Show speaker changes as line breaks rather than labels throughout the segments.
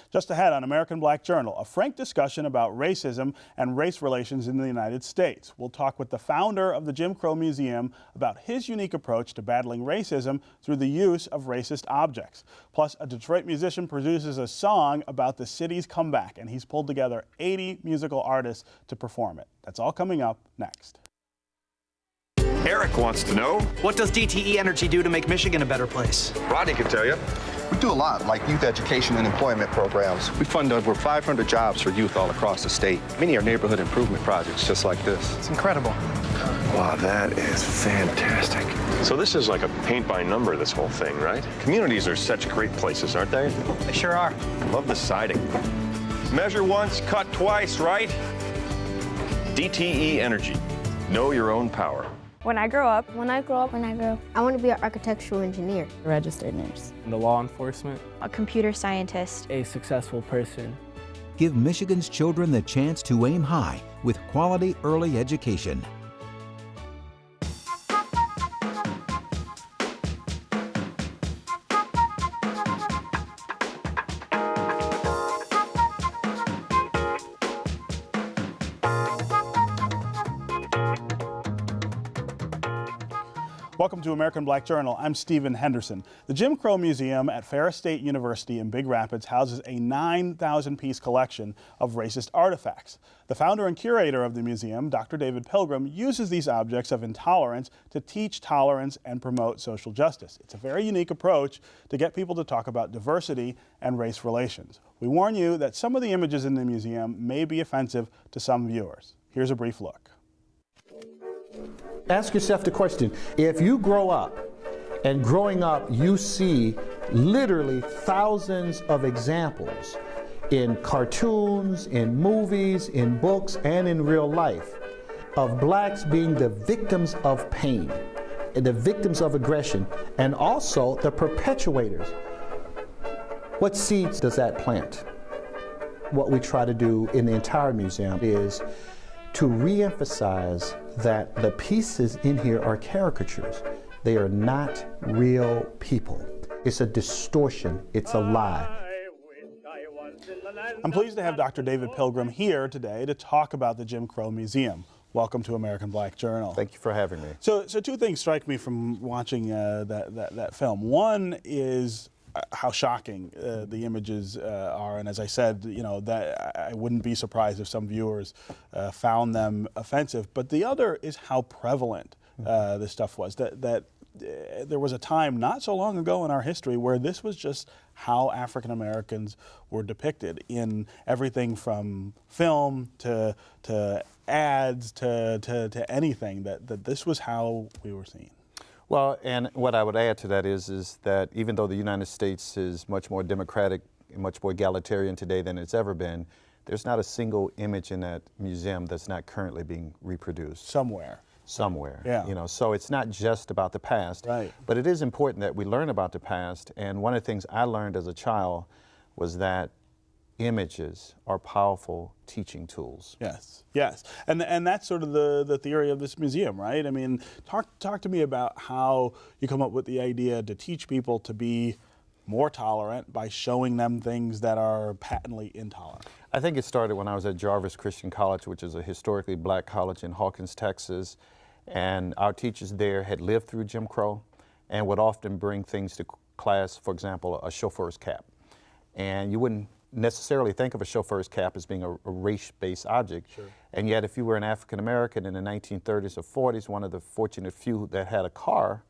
Just ahead on American Black Journal, a frank discussion about racism and race relations in the United States. We'll talk with the founder of the Jim Crow Museum about his unique approach to battling racism through the use of racist objects. Plus, a Detroit musician produces a song about the city's comeback, and he's pulled together 80 musical artists to perform it. That's all coming up next.
Eric wants to know,
what does DTE Energy do to make Michigan a better place?
Rodney can tell you.
We do a lot, like youth education and employment programs. We fund over 500 jobs for youth all across the state. Many are neighborhood improvement projects just like this.
It's incredible.
Wow, that is fantastic. So this is like a paint by number, this whole thing, right? Communities are such great places, aren't they?
They sure are.
I love the siding. Measure once, cut twice, right? DTE Energy. Know your own power.
When I grow up,
I want to be an architectural engineer.
A registered nurse.
In the law enforcement.
a computer scientist.
A successful person.
Give Michigan's children the chance to aim high with quality early education.
Welcome to American Black Journal. I'm Stephen Henderson. The Jim Crow Museum at Ferris State University in Big Rapids houses a 9,000-piece collection of racist artifacts. The founder and curator of the museum, Dr. David Pilgrim, uses these objects of intolerance to teach tolerance and promote social justice. It's a very unique approach to get people to talk about diversity and race relations. We warn you that some of the images in the museum may be offensive to some viewers. Here's a brief look.
Ask yourself the question, if you grow up and growing up you see literally thousands of examples in cartoons, in movies, in books, and in real life of blacks being the victims of pain and the victims of aggression and also the perpetuators, what seeds does that plant? What we try to do in the entire museum is to re-emphasize that the pieces in here are caricatures. They are not real people. It's a distortion, it's a lie.
I'm pleased to have Dr. David Pilgrim here today to talk about the Jim Crow Museum. Welcome to American Black Journal.
Thank you for having me.
So two things strike me from watching that film. One is how shocking the images are, and as I said, you know, that I wouldn't be surprised if some viewers found them offensive. But the other is how prevalent this stuff was. That there was a time not so long ago in our history where this was just how African Americans were depicted in everything from film to ads to anything. That this was how we were seen.
Well, and what I would add to that is that even though the United States is much more democratic and much more egalitarian today than it's ever been, there's not a single image in that museum that's not currently being reproduced.
Somewhere.
Yeah. You know, so it's not just about the past,
right.
But it is important that we learn about the past. And one of the things I learned as a child was that images are powerful teaching tools.
Yes, yes, and that's sort of the theory of this museum, right? I mean, talk to me about how you come up with the idea to teach people to be more tolerant by showing them things that are patently intolerant.
I think it started when I was at Jarvis Christian College, which is a historically black college in Hawkins, Texas, and our teachers there had lived through Jim Crow and would often bring things to class, for example, a chauffeur's cap. And you wouldn't necessarily think of a chauffeur's cap as being a race-based object.
Sure.
And yet if you were an African American in the 1930s or 40s, one of the fortunate few that had a car,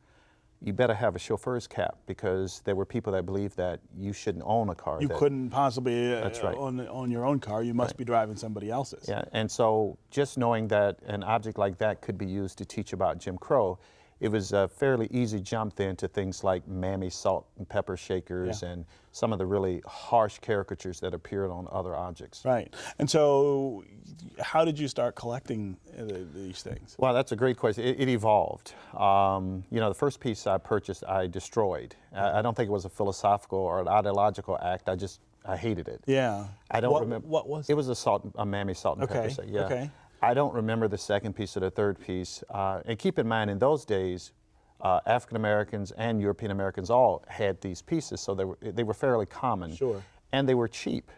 you better have a chauffeur's cap because there were people that believed that you shouldn't own a car.
You couldn't possibly
That's right.
own your own car, you must be driving somebody else's.
Yeah, and so just knowing that an object like that could be used to teach about Jim Crow, it was a fairly easy jump then to things like Mammy salt and pepper shakers and some of the really harsh caricatures that appeared on other objects.
Right. And so how did you start collecting these things?
Well, that's a great question. It evolved. You know, the first piece I purchased, I destroyed. I don't think it was a philosophical or an ideological act. I hated it.
Yeah.
I don't remember.
What was it?
It was a Mammy salt and pepper shake. Yeah.
Okay.
I don't remember the second piece or the third piece. And keep in mind, in those days, African Americans and European Americans all had these pieces, so they were fairly common.
Sure.
and they were cheap.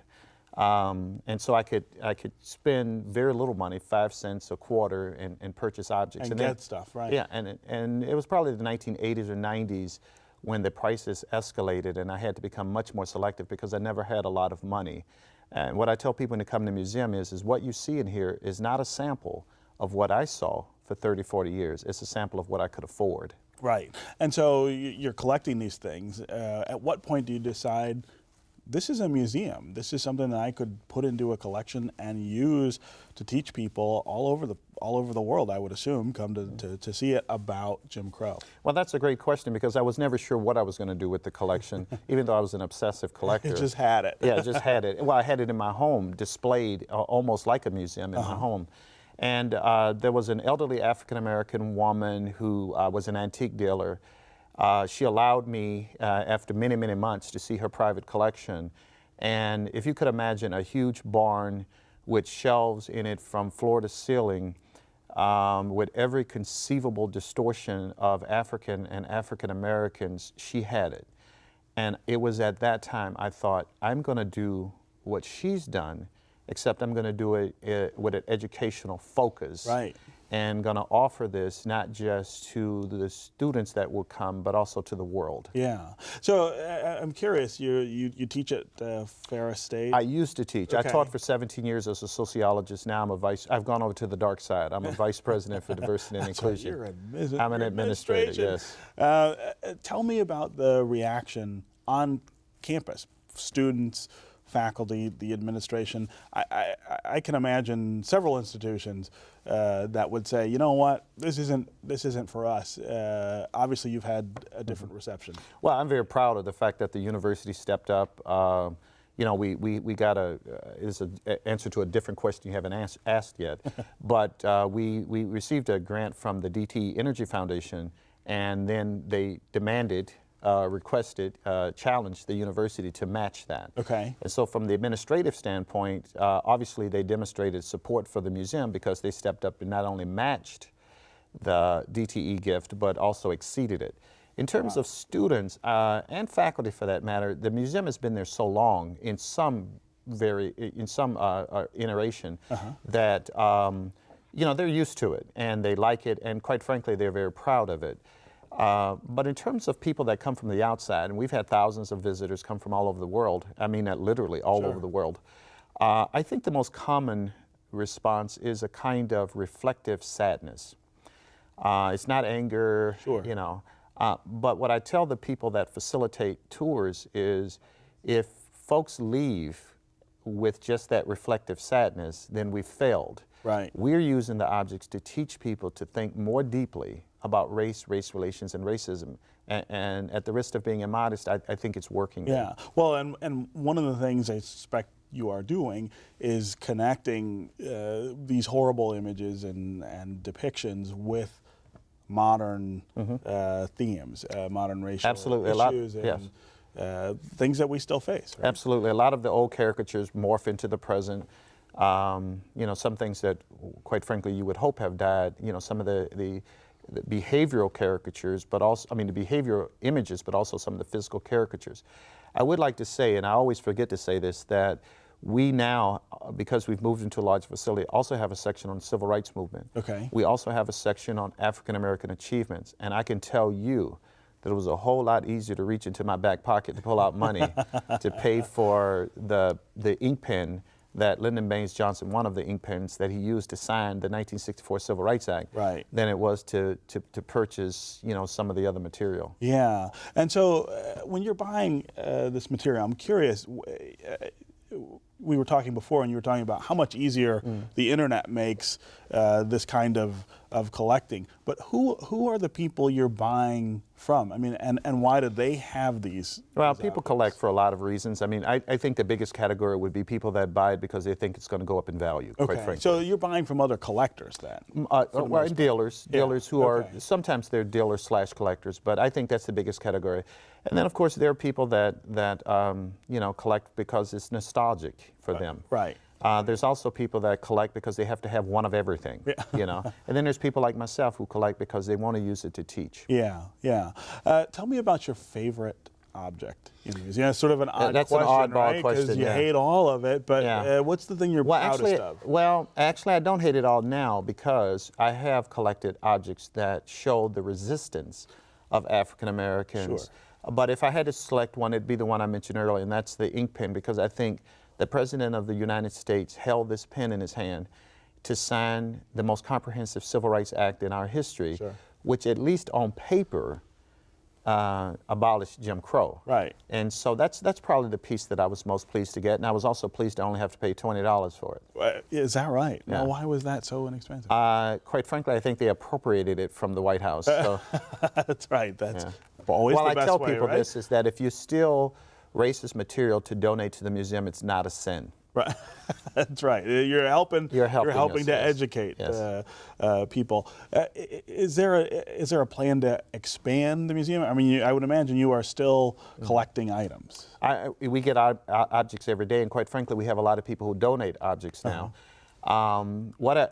And so I could spend very little money, 5 cents a quarter, and purchase objects.
And get stuff, right?
Yeah, and it was probably the 1980s or 90s when the prices escalated, and I had to become much more selective because I never had a lot of money. And what I tell people when they come to the museum is what you see in here is not a sample of what I saw for 30, 40 years. It's a sample of what I could afford.
Right. And so you're collecting these things. At what point do you decide this is a museum? This is something that I could put into a collection and use to teach people all over the world, I would assume, come to see it about Jim Crow?
Well, that's a great question because I was never sure what I was going to do with the collection, even though I was an obsessive collector.
You just had it.
Yeah, I just had it. Well, I had it in my home, displayed almost like a museum in my home. And there was an elderly African-American woman who was an antique dealer. She allowed me, after many, many months, to see her private collection. And if you could imagine a huge barn with shelves in it from floor to ceiling, with every conceivable distortion of African and African Americans, she had it. And it was at that time I thought, I'm going to do what she's done, except I'm going to do it with an educational focus.
Right.
And going to offer this not just to the students that will come, but also to the world.
Yeah. So I'm curious, you teach at Ferris State?
I used to teach.
Okay.
I taught for 17 years as a sociologist. Now I've gone over to the dark side. I'm a vice president for diversity and inclusion.
You're
I'm an administrator, yes.
Tell me about the reaction on campus, students, faculty, the administration. I can imagine several institutions that would say, you know what, this isn't for us. Obviously, you've had a different reception.
Well, I'm very proud of the fact that the university stepped up. You know, we got it's an answer to a different question you haven't asked yet, but we received a grant from the DTE Energy Foundation, and then they demanded, requested, challenged the university to match that.
Okay.
And so from the administrative standpoint, obviously they demonstrated support for the museum because they stepped up and not only matched the DTE gift, but also exceeded it. In terms of students and faculty for that matter, the museum has been there so long in some iteration that you know, they're used to it and they like it, and quite frankly they're very proud of it. But in terms of people that come from the outside, and we've had thousands of visitors come from all over the world, I mean literally all over the world, I think the most common response is a kind of reflective sadness. It's not anger, you know, but what I tell the people that facilitate tours is if folks leave with just that reflective sadness, then we've failed.
Right.
We're using the objects to teach people to think more deeply about race, race relations, and racism. And at the risk of being immodest, I think it's working.
Yeah. Well, and one of the things I suspect you are doing is connecting these horrible images and depictions with modern themes, modern racial issues, and things that we still face. Right?
Absolutely. A lot of the old caricatures morph into the present. You know, some things that, quite frankly, you would hope have died. You know, some of the behavioral caricatures, but also, I mean, the behavioral images, but also some of the physical caricatures. I would like to say, and I always forget to say this, that we now, because we've moved into a large facility, also have a section on the civil rights movement.
Okay.
We also have a section on African American achievements, and I can tell you that it was a whole lot easier to reach into my back pocket to pull out money to pay for the ink pen that Lyndon Baines Johnson, one of the ink pens that he used to sign the 1964 Civil Rights Act,
right,
than it was to purchase, you know, some of the other material.
Yeah, and so when you're buying this material, I'm curious. We were talking before, and you were talking about how much easier the internet makes this kind of collecting. But who are the people you're buying from? I mean, and why do they have these?
Well, people collect for a lot of reasons. I mean, I think the biggest category would be people that buy it because they think it's going to go up in value, quite frankly.
So you're buying from other collectors then?
Well, dealers who are, sometimes they're dealers / collectors, but I think that's the biggest category. And then, of course, there are people that you know, collect because it's nostalgic for them.
Right.
There's also people that collect because they have to have one of everything, you know. And then there's people like myself who collect because they want to use it to teach.
Yeah, yeah. Tell me about your favorite object in the museum? It's sort of an odd
That's
question,
an oddball
right?
question,
Because you
yeah.
hate all of it, but
Yeah.
what's the thing you're proudest of?
Well, actually, I don't hate it all now because I have collected objects that show the resistance of African Americans.
Sure.
But if I had to select one, it'd be the one I mentioned earlier, and that's the ink pen, because I think the President of the United States held this pen in his hand to sign the most comprehensive Civil Rights Act in our history,
Sure.
which at least on paper abolished Jim Crow.
Right.
And so that's probably the piece that I was most pleased to get, and I was also pleased to only have to pay $20 for it.
Is that right?
Yeah.
Well, why was that so inexpensive?
Quite frankly, I think they appropriated it from the White House. So,
That's right. That's
yeah.
always
well,
the
I
best
tell
way,
people
right?
this is that if you steal racist material to donate to the museum, it's not a sin.
Right. That's right. You're helping
You're helping
to
us, yes.
educate
Yes.
people. Is there a plan to expand the museum? I mean, I would imagine you are still collecting items.
We get objects every day, and quite frankly, we have a lot of people who donate objects now.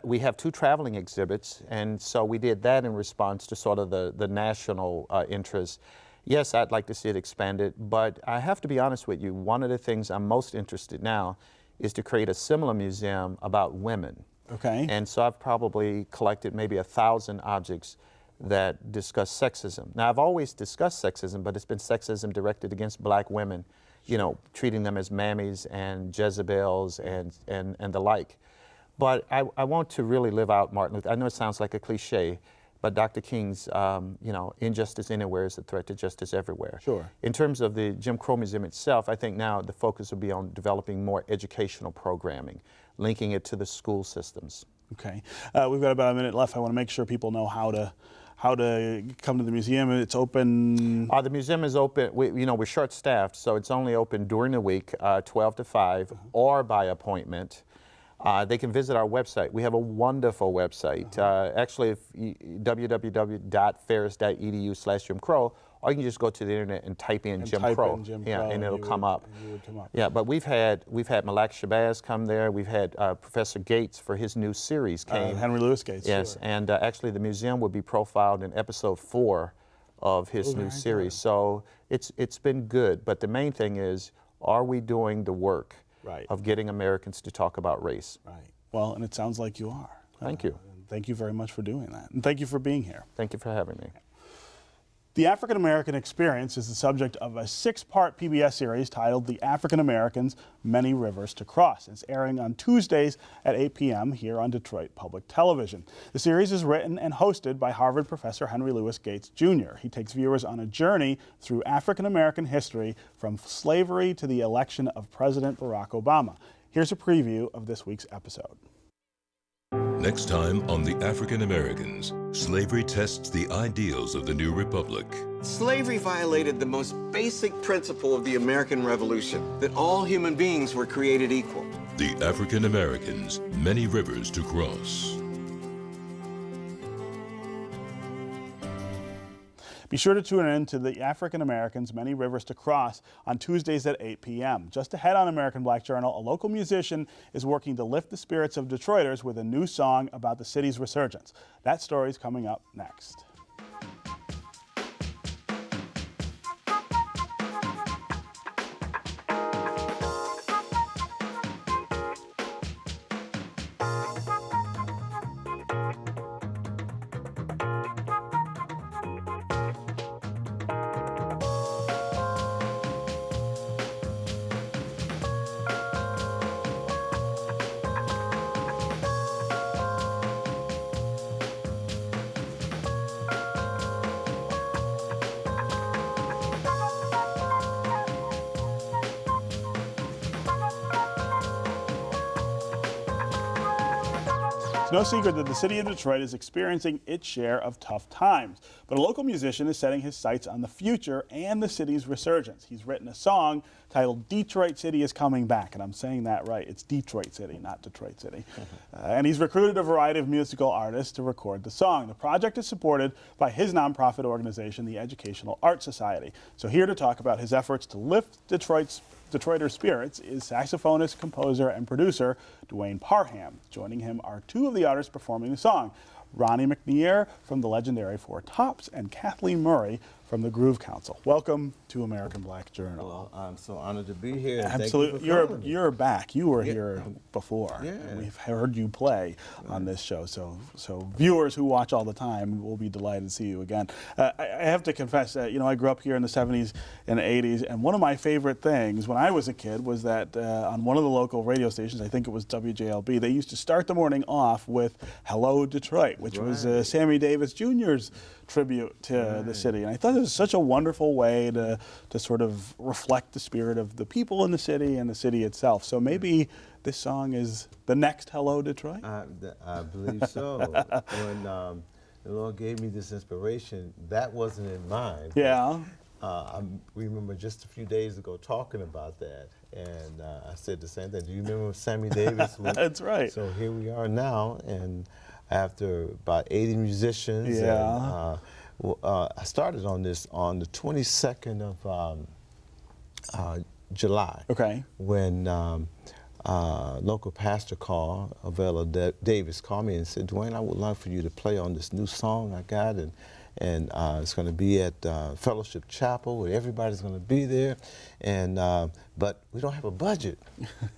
We have 2 traveling exhibits, and so we did that in response to sort of the national interest. Yes, I'd like to see it expanded, but I have to be honest with you, one of the things I'm most interested now is to create a similar museum about women.
Okay.
And so I've probably collected maybe 1,000 objects that discuss sexism. Now, I've always discussed sexism, but it's been sexism directed against black women, you know, treating them as mammies and Jezebels and the like. But I want to really live out Martin Luther. I know it sounds like a cliche, but Dr. King's, you know, injustice anywhere is a threat to justice everywhere.
Sure.
In terms of the Jim Crow Museum itself, I think now the focus will be on developing more educational programming, linking it to the school systems.
Okay. We've got about a minute left. I want to make sure people know how to come to the museum. It's open.
The museum is open. We're short-staffed, so it's only open during the week, 12 to 5, or by appointment. They can visit our website. We have a wonderful website. Actually, www.ferris.edu/Jim Crow, or you can just go to the internet and type in Jim Crow. And it'll come up. Yeah, but we've had Malak Shabazz come there. We've had Professor Gates for his new series came.
Henry Louis Gates.
Yes,
Sure.
and actually the museum will be profiled in episode 4 of his new series. So it's been good. But the main thing is, are we doing the work?
Right.
Of getting Americans to talk about race.
Right. Well, and it sounds like you are.
Thank you.
Thank you very much for doing that. And thank you for being here.
Thank you for having me.
The African American Experience is the subject of a 6-part PBS series titled The African Americans, Many Rivers to Cross. It's airing on Tuesdays at 8 p.m. here on Detroit Public Television. The series is written and hosted by Harvard professor Henry Louis Gates, Jr. He takes viewers on a journey through African American history from slavery to the election of President Barack Obama. Here's a preview of this week's episode.
Next time on The African Americans, slavery tests the ideals of the new republic.
Slavery violated the most basic principle of the American Revolution, that all human beings were created equal.
The African Americans, Many Rivers to Cross.
Be sure to tune in to The African Americans, Many Rivers to Cross on Tuesdays at 8 p.m. Just ahead on American Black Journal, a local musician is working to lift the spirits of Detroiters with a new song about the city's resurgence. That story's coming up next. It's no secret that the city of Detroit is experiencing its share of tough times, but a local musician is setting his sights on the future and the city's resurgence. He's written a song titled Detroit City is Coming Back, and I'm saying that right. It's Detroit City, not Detroit City. And he's recruited a variety of musical artists to record the song. The project is supported by his nonprofit organization, the Educational Art Society. So here to talk about his efforts to lift Detroiter spirits is saxophonist, composer, and producer Dwayne Parham. Joining him are 2 of the artists performing the song, Ronnie McNear from the legendary Four Tops and Kathleen Murray from the Groove Council. Welcome to American Black Journal.
Well, I'm so honored to be here.
Absolutely. You're back. You were here before.
Yeah.
And we've heard you play on this show. So viewers who watch all the time will be delighted to see you again. I have to confess that, I grew up here in the 70s and 80s, and one of my favorite things when I was a kid was that on one of the local radio stations, I think it was WJLB, they used to start the morning off with Hello Detroit, which was Sammy Davis Jr.'s tribute to the city. And I thought it was such a wonderful way to sort of reflect the spirit of the people in the city and the city itself. So maybe this song is the next Hello Detroit?
I believe so. When the Lord gave me this inspiration, that wasn't in mind.
Yeah.
We remember just a few days ago talking about that, and I said the same thing. Do you remember Sammy Davis?
That's right.
So here we are now, and after about 80 musicians, and, I started on this on the 22nd of July.
Okay.
When local pastor called, Avella Davis called me and said, Dwayne, I would love for you to play on this new song I got, and it's going to be at Fellowship Chapel where everybody's going to be there, and but we don't have a budget.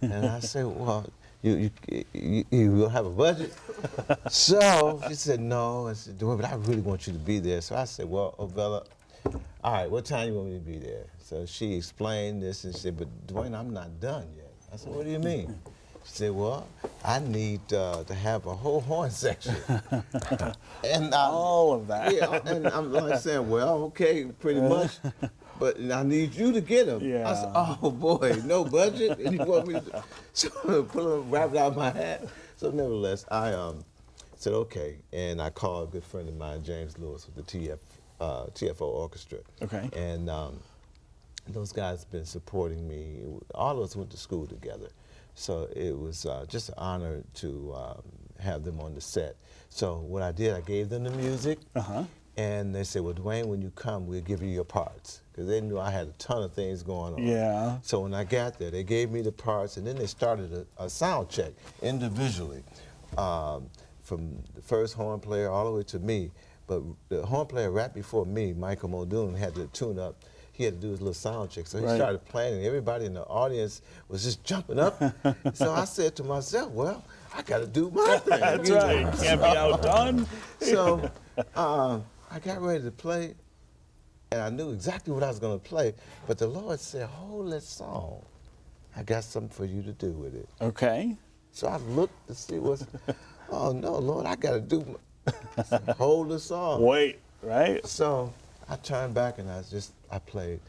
And I said, well, you will have a budget? So she said, no. I said, Dwayne, but I really want you to be there. So I said, well, Avella, all right, what time do you want me to be there? So she explained this, and she said, but Dwayne, I'm not done yet. I said, what do you mean? She said, well, I need to have a whole horn section. And
all of that.
Yeah, and I'm like saying, well, okay, pretty much, but I need you to get them.
Yeah.
I said, oh boy, no budget? And you want me to so wrap it out of my hat? So nevertheless, I said, okay, and I called a good friend of mine, James Lewis, with the TFO Orchestra.
Okay.
And those guys have been supporting me. All of us went to school together. So it was just an honor to have them on the set. So what I did, I gave them the music, and they said, well, Dwayne, when you come, we'll give you your parts. Because they knew I had a ton of things going on.
Yeah.
So when I got there, they gave me the parts, and then they started a sound check individually, from the first horn player all the way to me. But the horn player right before me, Michael Muldoon, had to tune up. He had to do his little sound check. So he started playing, and everybody in the audience was just jumping up. So I said to myself, well, I got to do my thing.
That's right. Can't be outdone.
So I got ready to play, and I knew exactly what I was going to play. But the Lord said, hold that song. I got something for you to do with it.
Okay.
So I looked to see what's, oh, no, Lord, I got to do hold the song.
Wait, right?
So I turned back and I played,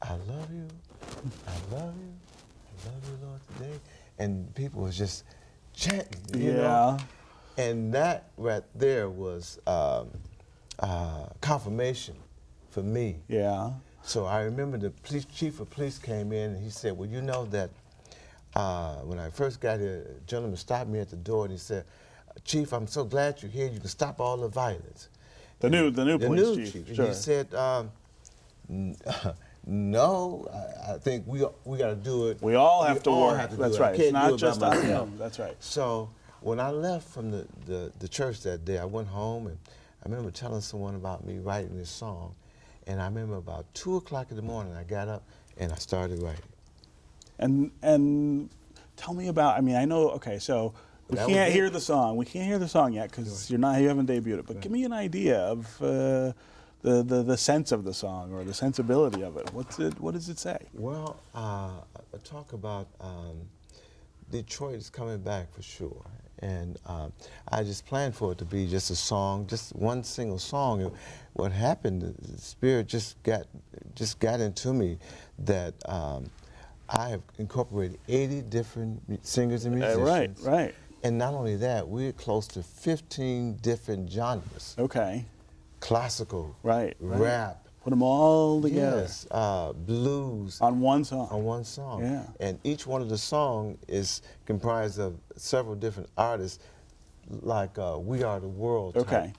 I love you, I love you, I love you, Lord, today. And people was just chanting, you know? And that right there was confirmation for me.
Yeah.
So I remember the chief of police came in and he said, well, you know that when I first got here, a gentleman stopped me at the door and he said, Chief, I'm so glad you're here. You can stop all the violence.
The new police chief. Sure.
He said, no, I think we got to do it.
We all have to work. That's right. It's not just us. That's right.
So when I left from the church that day, I went home and I remember telling someone about me writing this song. And I remember about 2 o'clock in the morning, I got up and I started writing.
And tell me about, I mean, I know, okay, so we can't hear the song. We can't hear the song yet because you haven't debuted it. But give me an idea of the sense of the song or the sensibility of it. What does it say?
Well, I talk about Detroit is coming back for sure. And I just planned for it to be just a song, just one single song. And what happened, the Spirit just got into me that I have incorporated 80 different singers and musicians.
Right.
And not only that, we're close to 15 different genres.
Okay.
Classical,
rap. Put them all together.
Yes, blues.
On one song.
On one song.
Yeah.
And each one of the songs is comprised of several different artists, like We Are the World.
Okay.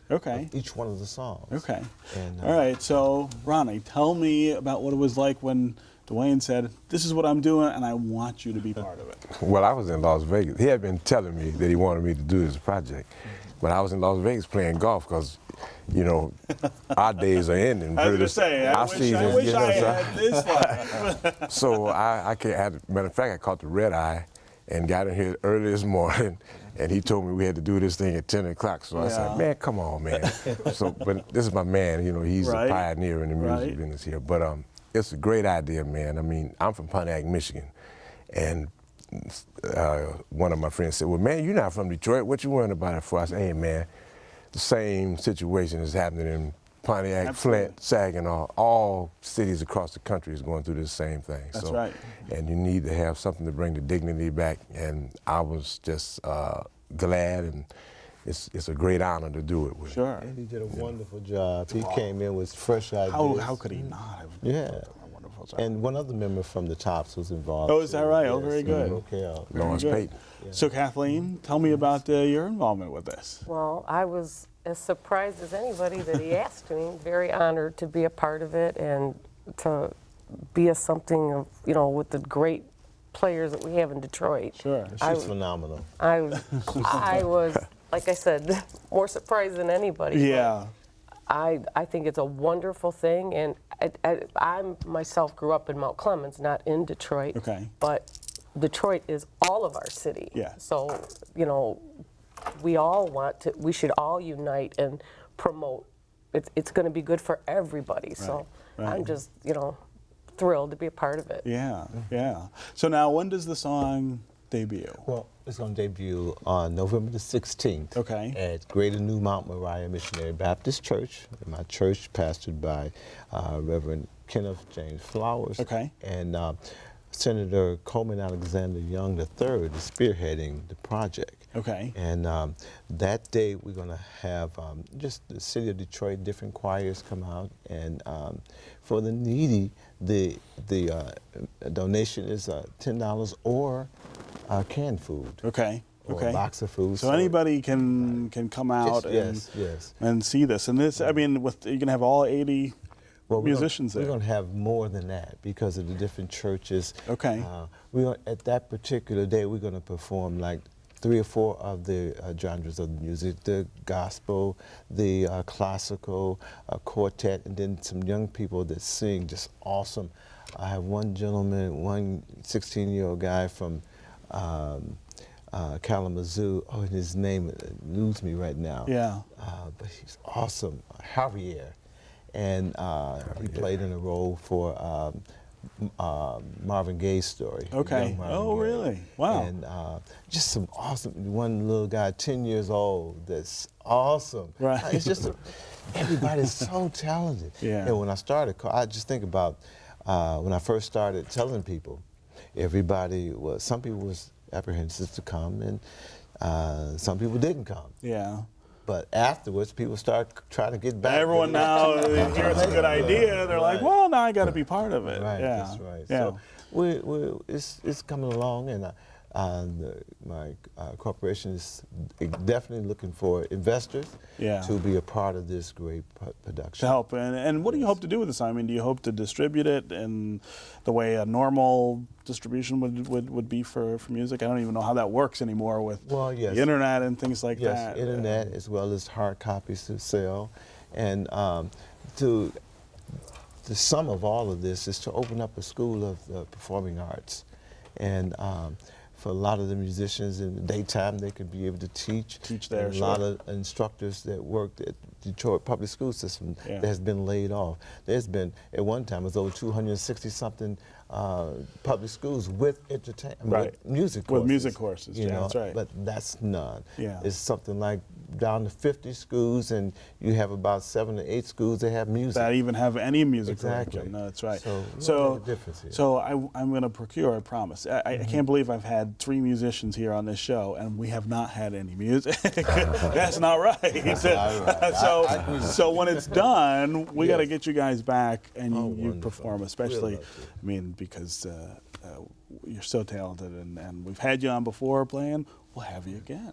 Each one of the songs.
Okay.
And,
all right. So, Ronnie, tell me about what it was like when Dwayne said, this is what I'm doing, and I want you to be part of it.
Well, I was in Las Vegas. He had been telling me that he wanted me to do this project. but I was in Las Vegas playing golf because, you know, our days are ending.
I was gonna say, I wish I had this life.
So I can't. Matter of fact, I caught the red eye and got in here early this morning. And he told me we had to do this thing at 10 o'clock. So I said, man, come on, man. But this is my man, you know, he's a pioneer in the music business here. But it's a great idea, man. I mean, I'm from Pontiac, Michigan. And one of my friends said, well, man, you're not from Detroit. What you worrying about it for? I said, hey, man, the same situation is happening in Pontiac,
Absolutely.
Flint, Saginaw. All cities across the country is going through the same thing.
That's right.
And you need to have something to bring the dignity back. And I was just glad, and it's a great honor to do it with.
Sure.
And he did a wonderful job. He came in with fresh ideas.
How could he not have
Yeah.
a wonderful job?
And one other member from the Tops was involved.
Oh, is that right? Oh,
Yes,
very good.
Okay.
Lawrence Payton.
So Kathleen, tell me about your involvement with this.
Well, I was as surprised as anybody that he asked me. Very honored to be a part of it and to be a something of, you know, with the great players that we have in Detroit.
Sure. She's phenomenal.
I was, like I said, more surprised than anybody.
Yeah.
I think it's a wonderful thing, and I myself grew up in Mount Clemens, not in Detroit.
Okay.
But Detroit is all of our city.
Yeah.
So, you know, we should all unite and promote. It's going to be good for everybody. So I'm just, you know, thrilled to be a part of it.
Yeah, yeah. So now, when does the song debut?
Well, it's going to debut on November the 16th.
Okay.
At Greater New Mount Moriah Missionary Baptist Church. My church, pastored by Reverend Kenneth James Flowers.
Okay.
And Senator Coleman Alexander Young III is spearheading the project.
Okay.
And that day we're going to have just the city of Detroit, different choirs come out, and for the needy, the donation is $10 or canned food.
Okay.
Or
Okay.
a box of food.
So anybody can come out and see this. And this, I mean, you're gonna have all 80 musicians there.
We're going to have more than that because of the different churches.
Okay.
At that particular day, we're going to perform like 3 or 4 of the genres of the music, the gospel, the classical, quartet, and then some young people that sing just awesome. I have one gentleman, one 16-year-old guy from Kalamazoo. Oh, and his name eludes me right now.
Yeah.
But he's awesome, Javier. And he played in a role for Marvin Gaye's story.
Okay. Oh, really? Wow.
And just some awesome, one little guy, 10 years old, that's awesome.
Right.
It's just, everybody's so talented.
Yeah.
And when I started, I just think about when I first started telling people, some people was apprehensive to come, and some people didn't come.
Yeah.
But afterwards, people start trying to get back.
Everyone now, hear it's a good idea. They're like, well, now I got to be part of it.
Right,
Yeah.
that's right.
Yeah.
So it's coming along, and my corporation is definitely looking for investors to be a part of this great production.
To help. And what do you hope to do with this? I mean, do you hope to distribute it in the way a normal distribution would be for music? I don't even know how that works anymore with the internet and things like that.
Yes, internet as well as hard copies to sell. And the sum of all of this is to open up a school of performing arts. And for a lot of the musicians in the daytime, they could be able to teach there. And a lot of instructors that worked at Detroit public school system that has been laid off. There's been, at one time, it was over 260-something public schools with entertainment, with music courses.
With music courses,
you know,
that's right.
But that's none.
Yeah.
It's something like down to 50 schools, and you have about 7 or 8 schools that have music.
That even have any music
Exactly.
curriculum. No, that's right.
So make a difference here.
So I'm going to procure, I promise. I can't believe I've had 3 musicians here on this show, and we have not had any music. That's not right. So when it's done, we got to get you guys back, and you perform, especially, I mean, because you're so talented, and we've had you on before playing. We'll have you again.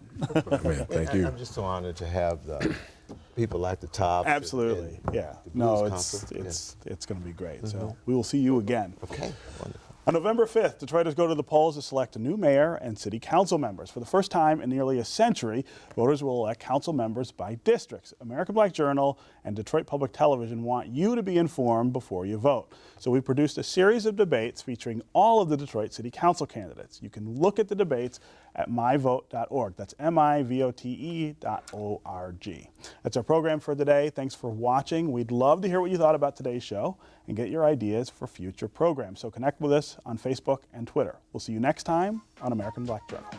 Man, thank you.
I'm just so honored to have the people like the Tops.
Absolutely, yeah. No, it's going to be great. So we will see you again.
Okay, wonderful.
On November 5th, Detroiters go to the polls to select a new mayor and city council members. For the first time in nearly a century, voters will elect council members by districts. American Black Journal and Detroit Public Television want you to be informed before you vote. So we produced a series of debates featuring all of the Detroit City Council candidates. You can look at the debates at myvote.org. That's MIVOTE.org. That's our program for today. Thanks for watching. We'd love to hear what you thought about today's show and get your ideas for future programs. So connect with us on Facebook and Twitter. We'll see you next time on American Black Journal.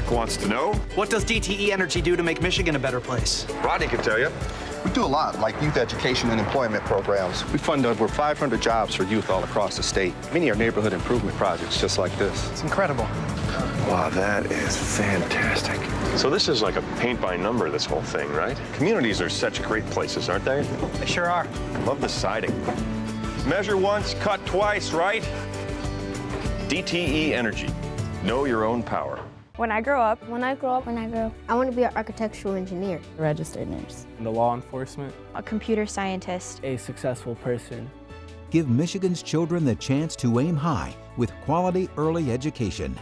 Wants to know?
What does DTE Energy do to make Michigan a better place?
Rodney can tell you.
We do a lot, like youth education and employment programs. We fund over 500 jobs for youth all across the state. Many are neighborhood improvement projects just like this.
It's incredible.
Wow, that is fantastic. So this is like a paint by number, this whole thing, right? Communities are such great places, aren't they?
They sure are.
Love the siding. Measure once, cut twice, right? DTE Energy. Know your own power.
When I grow up,
I want to be an architectural engineer.
Registered nurse. Into law enforcement.
a computer scientist.
A successful person.
Give Michigan's children the chance to aim high with quality early education.